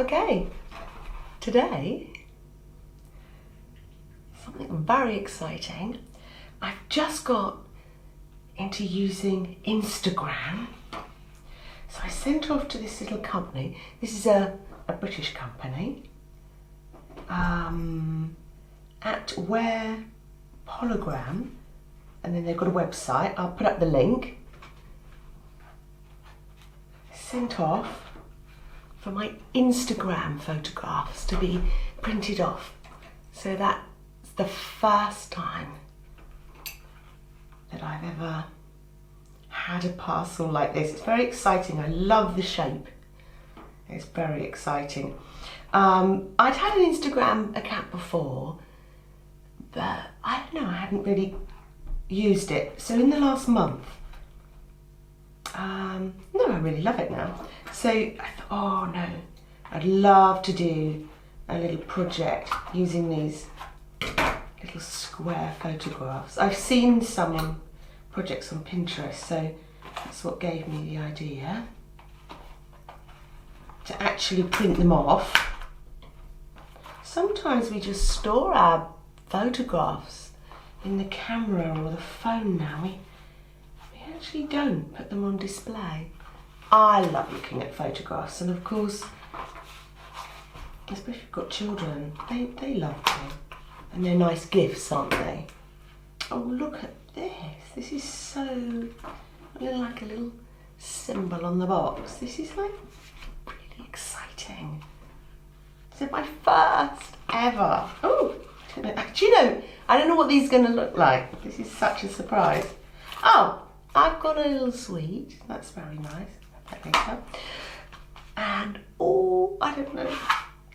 Okay, today, something very exciting. I've just got into using Instagram. So I sent off to this little company. This is a British company. At where Polagram, and then they've got a website. I'll put up the link. Sent off for my Instagram photographs to be printed off. So that's the first time that I've ever had a parcel like this. It's very exciting. I love the shape. It's very exciting. I'd had an Instagram account before, but I don't know, I hadn't really used it. So in the last month, no, I really love it now. So I thought, oh no, I'd love to do a little project using these little square photographs. I've seen some projects on Pinterest, so that's what gave me the idea to actually print them off. Sometimes we just store our photographs in the camera or the phone now. We actually don't put them on display. I love looking at photographs, and of course, especially if you've got children, they love them. And they're nice gifts, aren't they? Oh, look at this. This is so, like a little symbol on the box. This is like really exciting. This is my first ever. Oh, do you know, I don't know what these are going to look like. This is such a surprise. Oh, I've got a little sweet. That's very nice. That later. And, oh, I don't know.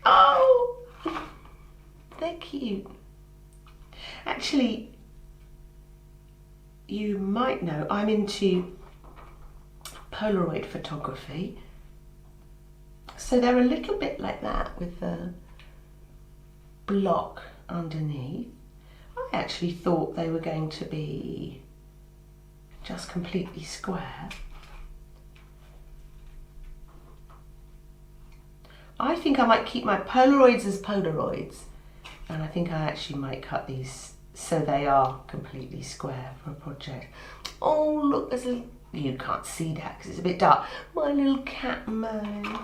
Oh, they're cute. Actually, you might know I'm into Polaroid photography. So they're a little bit like that with the block underneath. I actually thought they were going to be just completely square. I think I might keep my Polaroids as Polaroids, and I think I actually might cut these so they are completely square for a project. Oh look, there's a little, you can't see that because it's a bit dark, my little cat Mo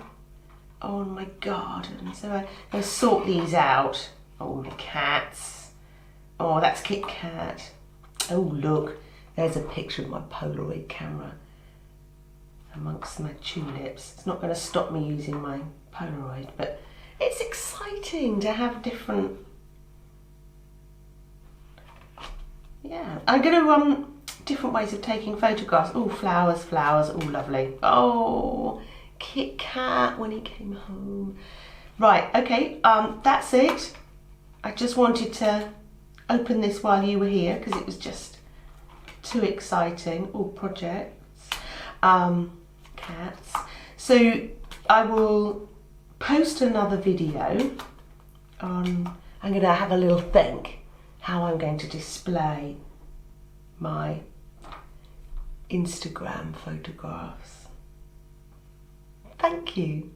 on my garden. So I'm going to sort these out. Oh, the cats. Oh, that's Kit Kat. Oh look, there's a picture of my Polaroid camera amongst my tulips. It's not going to stop me using my Polaroid, but it's exciting to have different. Yeah, I'm going to different ways of taking photographs. Oh, flowers, flowers. Oh, lovely. Oh, Kit Kat when he came home. Right, okay, that's it. I just wanted to open this while you were here because it was just too exciting. Oh, projects, cats. So I will post another video on, I'm going to have a little think how I'm going to display my Instagram photographs. Thank you.